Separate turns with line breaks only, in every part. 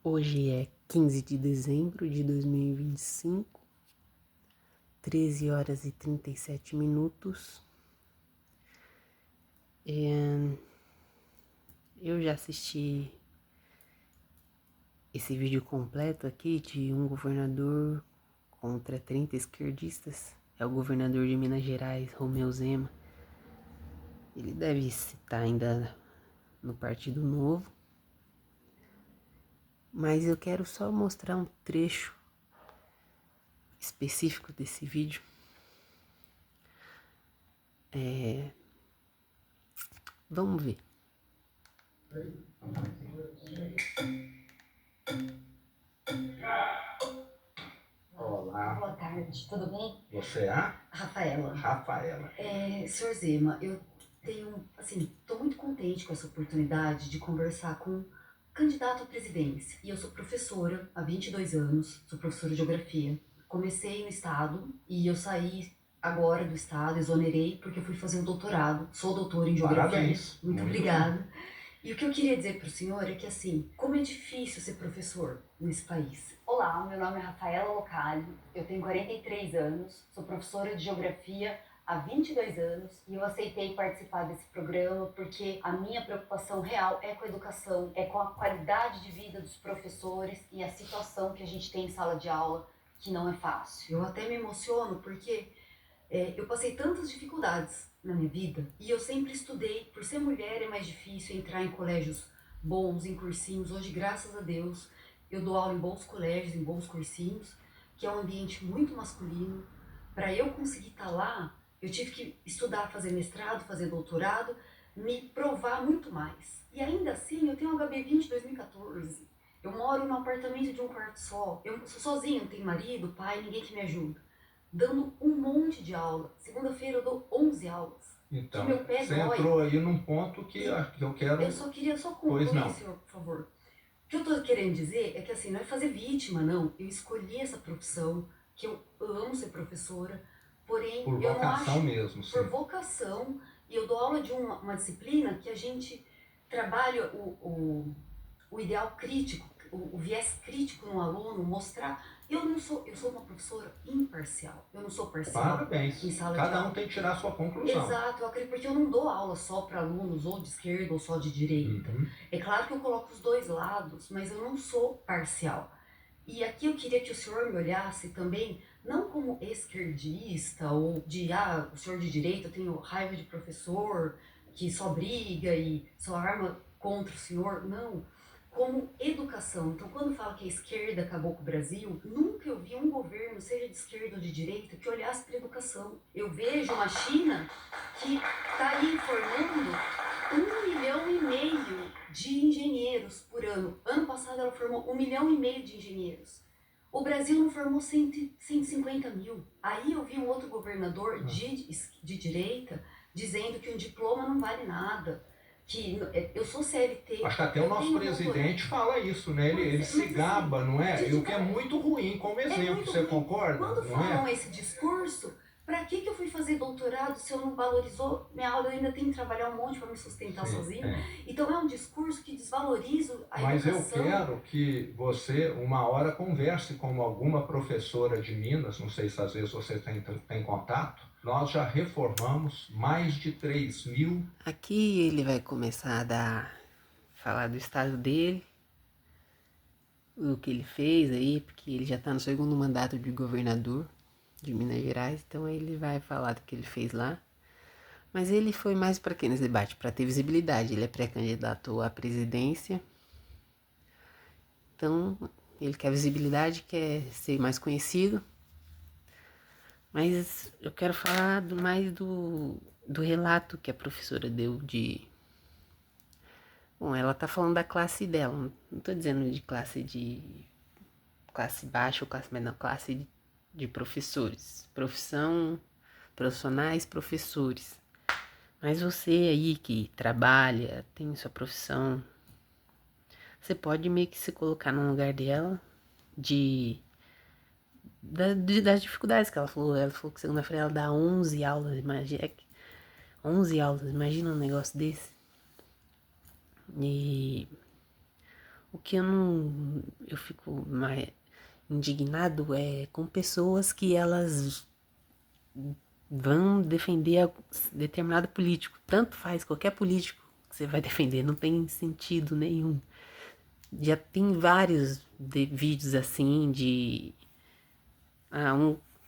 Hoje é 15 de dezembro de 2025, 13 horas e 37 minutos. Eu já assisti esse vídeo completo aqui de um governador contra 30 esquerdistas. É o governador de Minas Gerais, Romeu Zema. Ele deve estar ainda no Partido Novo. Mas eu quero só mostrar um trecho específico desse vídeo. Vamos ver.
Olá.
Boa tarde, tudo bem?
Você é?
Rafaela.
Rafaela.
Senhor Zema, eu tô muito contente com essa oportunidade de conversar com um candidato à presidência. E eu sou professora há 22 anos, sou professora de geografia. Comecei no estado e eu saí agora do estado, exonerei porque eu fui fazer um doutorado. Sou doutora em geografia.
Parabéns.
Muito obrigada. E o que eu queria dizer para o senhor é que, assim, como é difícil ser professor nesse país. Olá, meu nome é Rafaela Locali, eu tenho 43 anos, sou professora de geografia há 22 anos e eu aceitei participar desse programa porque a minha preocupação real é com a educação, é com a qualidade de vida dos professores e a situação que a gente tem em sala de aula, que não é fácil. Eu até me emociono porque eu passei tantas dificuldades na minha vida e eu sempre estudei. Por ser mulher é mais difícil entrar em colégios bons, em cursinhos. Hoje, graças a Deus, eu dou aula em bons colégios, em bons cursinhos, que é um ambiente muito masculino. Para eu conseguir estar lá, eu tive que estudar, fazer mestrado, fazer doutorado, me provar muito mais. E ainda assim, eu tenho um HB20 de 2014. Eu moro num apartamento de um quarto só. Eu sou sozinha, não tenho marido, pai, ninguém que me ajuda. Dando um monte de aula. Segunda-feira eu dou 11 aulas.
Então,
que meu pé
você
dói.
entrou aí num ponto que eu quero...
Eu só queria concluir, senhor, por favor. O que eu tô querendo dizer é que, assim, não é fazer vítima, não. Eu escolhi essa profissão, que eu amo ser professora, porém,
Por
eu não
vocação
acho...
mesmo, sim.
Por vocação, e eu dou aula de uma disciplina que a gente trabalha o ideal crítico, o viés crítico no aluno, mostrar... eu sou uma professora imparcial, eu não sou parcial.
Parabéns.
Em sala de
Cada
aula.
um tem que tirar a sua conclusão.
Exato, eu acredito, porque eu não dou aula só para alunos ou de esquerda ou só de direita. É claro que eu coloco os dois lados, mas eu não sou parcial. E aqui eu queria que o senhor me olhasse também, não como esquerdista ou de, o senhor de direita, eu tenho raiva de professor que só briga e só arma contra o senhor, não. Como educação. Então, quando fala que a esquerda acabou com o Brasil, nunca eu vi um governo, seja de esquerda ou de direita, que olhasse para a educação. Eu vejo uma China que está aí formando 1,5 milhão de engenheiros por ano. Ano passado ela formou 1,5 milhão de engenheiros. O Brasil não formou 150 mil. Aí eu vi um outro governador de direita dizendo que um diploma não vale nada. Que eu sou CLT.
Acho que até o nosso presidente fala isso, né? Ele se gaba, não é? E o que é muito ruim como exemplo, você concorda?
Quando falam esse discurso, pra que eu fui fazer doutorado se eu não valorizou minha aula? Eu ainda tenho que trabalhar um monte para me sustentar sozinho. Então é um discurso que desvaloriza a educação.
Mas eu quero que você, uma hora, converse com alguma professora de Minas, não sei se às vezes você tem contato. Nós já reformamos mais de 3.000.
Aqui ele vai começar a falar do estado dele, o que ele fez aí, porque ele já tá no segundo mandato de governador de Minas Gerais, então ele vai falar do que ele fez lá. Mas ele foi mais para quê nesse debate? Para ter visibilidade. Ele é pré-candidato à presidência, então ele quer visibilidade, quer ser mais conhecido. Mas eu quero falar mais do relato que a professora deu de... Bom, ela tá falando da classe dela, não tô dizendo de classe baixa ou classe menor, classe de professores. Profissionais, professores. Mas você aí que trabalha, tem sua profissão, você pode meio que se colocar no lugar dela das dificuldades que ela falou. Ela falou que segunda-feira ela dá 11 aulas, imagina, 11 aulas, imagina um negócio desse. E O que eu fico mais indignado é com pessoas que elas vão defender determinado político. Tanto faz qualquer político que você vai defender, não tem sentido nenhum. Já tem vários vídeos assim de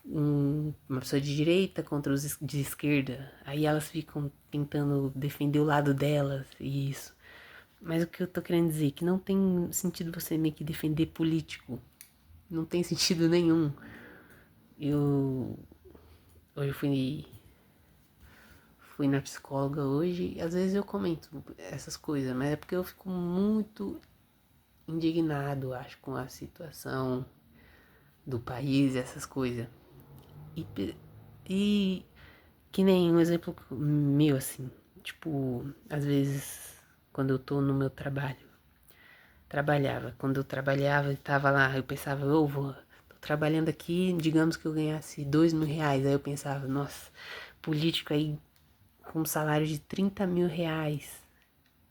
uma pessoa de direita contra os de esquerda. Aí elas ficam tentando defender o lado delas e isso. Mas o que eu tô querendo dizer é que não tem sentido você meio que defender político. Não tem sentido nenhum. Hoje fui na psicóloga hoje e às vezes eu comento essas coisas, mas é porque eu fico muito indignado, acho, com a situação do país e essas coisas. E que nem um exemplo meu, assim, tipo, às vezes quando eu tô no meu quando eu trabalhava e tava lá, eu pensava, tô trabalhando aqui, digamos que eu ganhasse 2.000 reais, aí eu pensava, nossa, político aí com um salário de 30.000 reais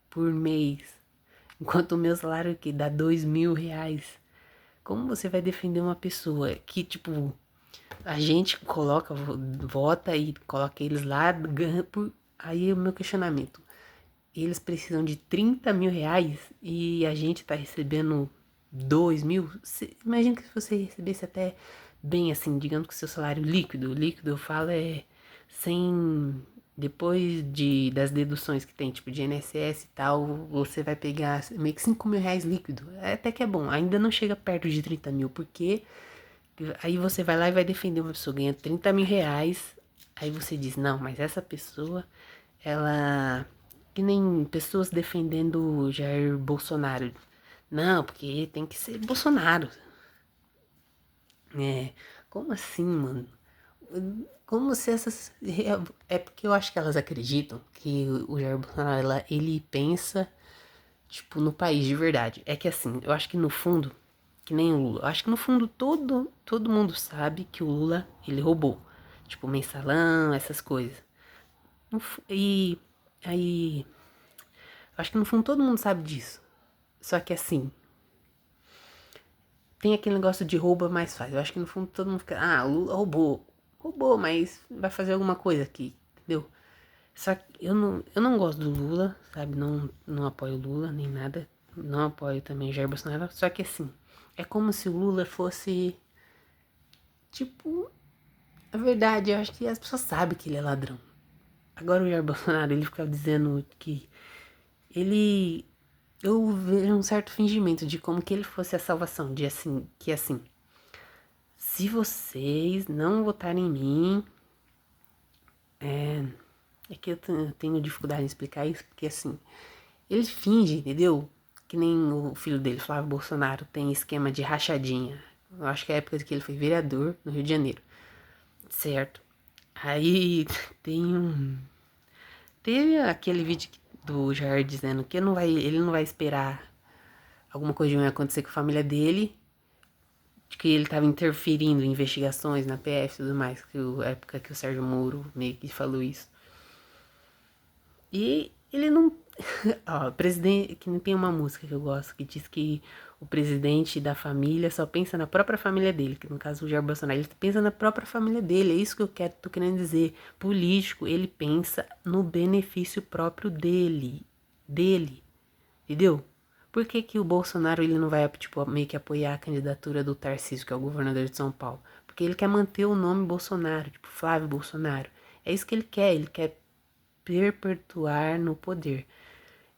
por mês, enquanto o meu salário aqui dá 2.000 reais. Como você vai defender uma pessoa que, tipo, a gente vota e coloca eles lá, ganha por... Aí é o meu questionamento. Eles precisam de 30.000 reais e a gente tá recebendo 2.000. Imagina que se você recebesse até bem assim, digamos que o seu salário líquido eu falo é sem... Depois das deduções que tem, tipo de INSS e tal, você vai pegar meio que 5.000 reais líquido. Até que é bom, ainda não chega perto de 30.000, porque aí você vai lá e vai defender uma pessoa ganha 30.000 reais. Aí você diz, não, mas essa pessoa, ela... Que nem pessoas defendendo o Jair Bolsonaro. Não, porque tem que ser Bolsonaro. É, como assim, mano? Como se essas... É porque eu acho que elas acreditam que o Jair Bolsonaro, ele pensa, tipo, no país de verdade. É que assim, eu acho que no fundo, que nem o Lula, eu acho que no fundo todo mundo sabe que o Lula, ele roubou. Tipo, mensalão, essas coisas. E aí, eu acho que no fundo todo mundo sabe disso. Só que assim, tem aquele negócio de rouba, mais faz. Eu acho que no fundo todo mundo fica, o Lula roubou. Roubou, mas vai fazer alguma coisa aqui, entendeu? Só que eu não gosto do Lula, sabe? Não apoio o Lula, nem nada. Não apoio também o Jair Bolsonaro. Só que assim, é como se o Lula fosse, tipo, a verdade, eu acho que as pessoas sabem que ele é ladrão. Agora o Jair Bolsonaro, ele ficava dizendo que ele... Eu vejo um certo fingimento de como que ele fosse a salvação, de assim, que assim, se vocês não votarem em mim, é que eu tenho dificuldade em explicar isso, porque assim, ele finge, entendeu? Que nem o filho dele, Flávio Bolsonaro, tem esquema de rachadinha. Eu acho que é a época que ele foi vereador no Rio de Janeiro, certo? Aí teve aquele vídeo do Jair dizendo que ele não vai esperar alguma coisa ruim acontecer com a família dele, de que ele estava interferindo em investigações na PF e tudo mais, que a época que o Sérgio Moro meio que falou isso. E ele não... Ó, presidente, que não tem uma música que eu gosto, que diz que o presidente da família só pensa na própria família dele, que no caso o Jair Bolsonaro, ele pensa na própria família dele, é isso que tô querendo dizer. Político, ele pensa no benefício próprio dele, entendeu? Por que que o Bolsonaro, ele não vai, tipo, meio que apoiar a candidatura do Tarcísio, que é o governador de São Paulo? Porque ele quer manter o nome Bolsonaro, tipo, Flávio Bolsonaro. É isso que ele quer perpetuar no poder.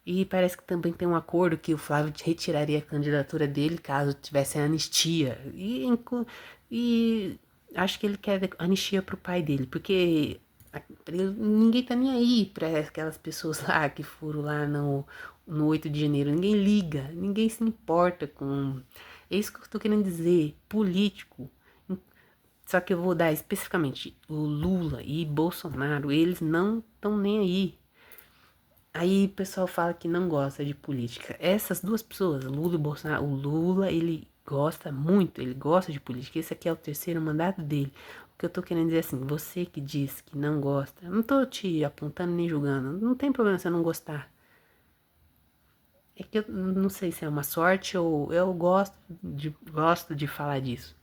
E parece que também tem um acordo que o Flávio retiraria a candidatura dele caso tivesse anistia. E acho que ele quer anistia pro pai dele, porque ninguém tá nem aí pra aquelas pessoas lá que foram lá no 8 de janeiro. Ninguém liga, ninguém se importa com... É isso que eu tô querendo dizer, político. Só que eu vou dar especificamente o Lula e Bolsonaro, eles não estão nem aí. Aí o pessoal fala que não gosta de política. Essas duas pessoas, Lula e Bolsonaro, o Lula, ele gosta muito, ele gosta de política. Esse aqui é o terceiro mandato dele. O que eu tô querendo dizer é assim, você que diz que não gosta, eu não tô te apontando nem julgando, não tem problema você não gostar. É que eu não sei se é uma sorte ou eu gosto de falar disso.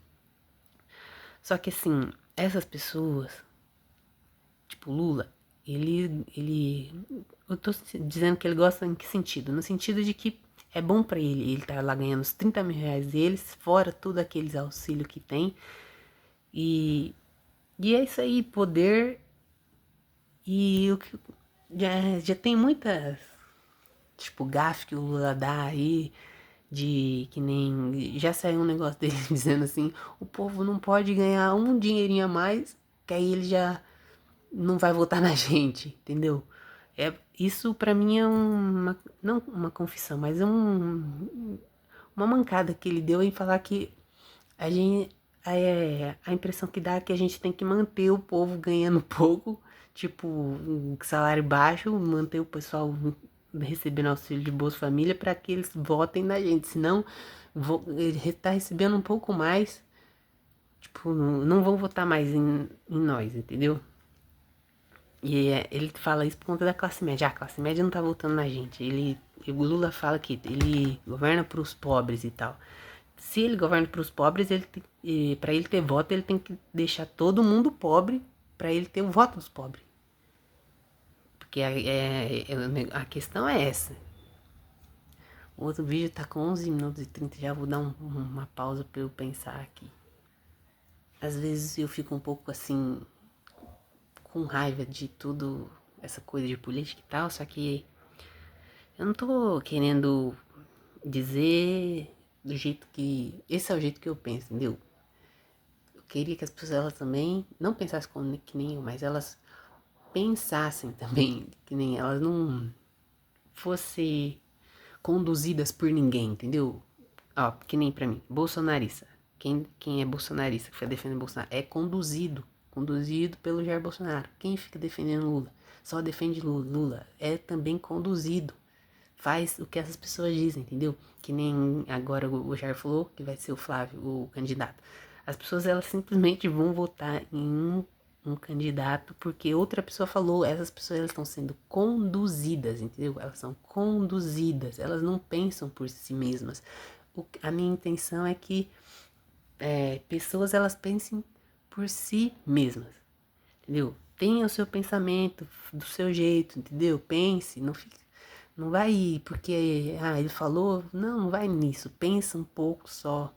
Só que assim, essas pessoas, tipo Lula, eu tô dizendo que ele gosta em que sentido? No sentido de que é bom pra ele tá lá ganhando os 30 mil reais deles, fora tudo aqueles auxílios que tem. E é isso aí, poder. E o que já tem muitas, tipo, gafe que o Lula dá aí, de que nem. Já saiu um negócio dele dizendo assim: o povo não pode ganhar um dinheirinho a mais, que aí ele já não vai votar na gente, entendeu? Isso pra mim é não uma confissão, mas uma mancada que ele deu em falar que a gente, a impressão que dá é que a gente tem que manter o povo ganhando pouco, tipo, um salário baixo, manter o pessoal recebendo auxílio de Bolsa Família para que eles votem na gente, senão ele tá recebendo um pouco mais, tipo, não vão votar mais em nós, entendeu? E ele fala isso por conta da classe média. A classe média não tá votando na gente. O Lula fala que ele governa pros pobres e tal. Se ele governa pros pobres, para ele ter voto, ele tem que deixar todo mundo pobre para ele ter o voto dos pobres. Porque a questão é essa. O outro vídeo tá com 11 minutos e 30. Já vou dar uma pausa para eu pensar aqui. Às vezes eu fico um pouco assim, com raiva de tudo, essa coisa de política e tal, só que eu não tô querendo dizer do jeito que. Esse é o jeito que eu penso, entendeu? Eu queria que as pessoas elas também não pensassem como que nem eu, mas elas pensassem também que nem elas não fossem conduzidas por ninguém, entendeu? Ó, que nem pra mim, bolsonarista. Quem é bolsonarista, que fica defendendo Bolsonaro, é conduzido pelo Jair Bolsonaro. Quem fica defendendo Lula, só defende Lula. Lula é também conduzido. Faz o que essas pessoas dizem, entendeu? Que nem agora o Jair falou que vai ser o Flávio, o candidato. As pessoas elas simplesmente vão votar em um candidato porque outra pessoa falou. Essas pessoas elas estão sendo conduzidas, entendeu? Elas são conduzidas, elas não pensam por si mesmas. A minha intenção é que pessoas elas pensem por si mesmas, entendeu? Tenha o seu pensamento do seu jeito, entendeu? Pense, não vai porque ele falou, não vai nisso, pensa um pouco só.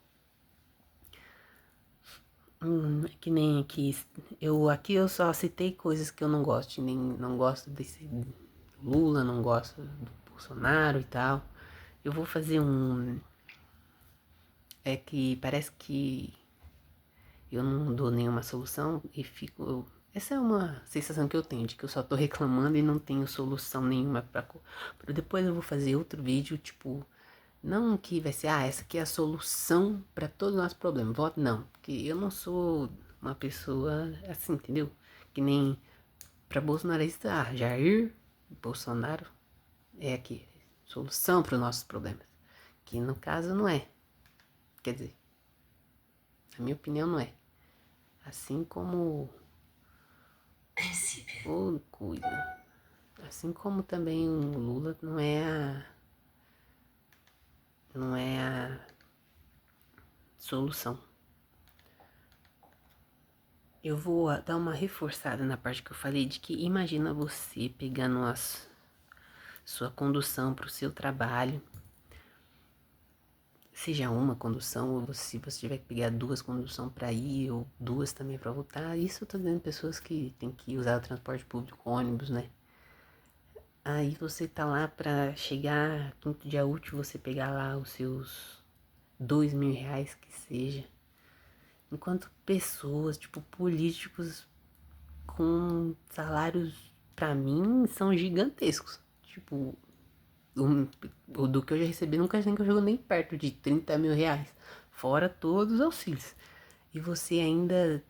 Que nem aqui, eu só citei coisas que eu não gosto, nem não gosto desse Lula, não gosto do Bolsonaro e tal. Eu vou fazer que parece que eu não dou nenhuma solução e fico. Essa é uma sensação que eu tenho, de que eu só tô reclamando e não tenho solução nenhuma pra. Depois eu vou fazer outro vídeo, tipo. Não que vai ser, essa aqui é a solução pra todos os nossos problemas. Voto não, porque eu não sou uma pessoa assim, entendeu? Que nem pra bolsonarista, Jair Bolsonaro é aqui, solução para os nossos problemas. Que no caso não é. Quer dizer, na minha opinião não é. Assim como
Princípio.
coisa. Assim como também o Lula não é a solução. Eu vou dar uma reforçada na parte que eu falei de que imagina você pegando sua condução para o seu trabalho, seja uma condução ou se você tiver que pegar 2 conduções para ir ou 2 também para voltar. Isso eu tô dizendo pessoas que tem que usar o transporte público, ônibus, né? Aí você tá lá pra chegar, quinto dia útil, você pegar lá os seus 2.000 reais que seja. Enquanto pessoas, tipo políticos com salários, pra mim, são gigantescos. Tipo, o do que eu já recebi nunca nem que eu jogo nem perto de 30 mil reais. Fora todos os auxílios. E você ainda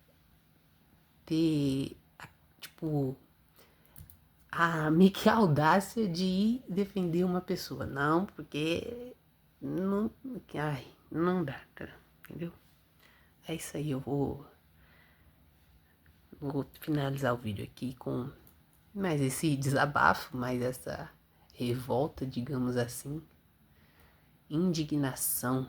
ter, tipo, meio que a audácia de ir defender uma pessoa. Não, porque não, não dá, tá? Entendeu? É isso aí, eu vou finalizar o vídeo aqui com mais esse desabafo, mais essa revolta, digamos assim. indignação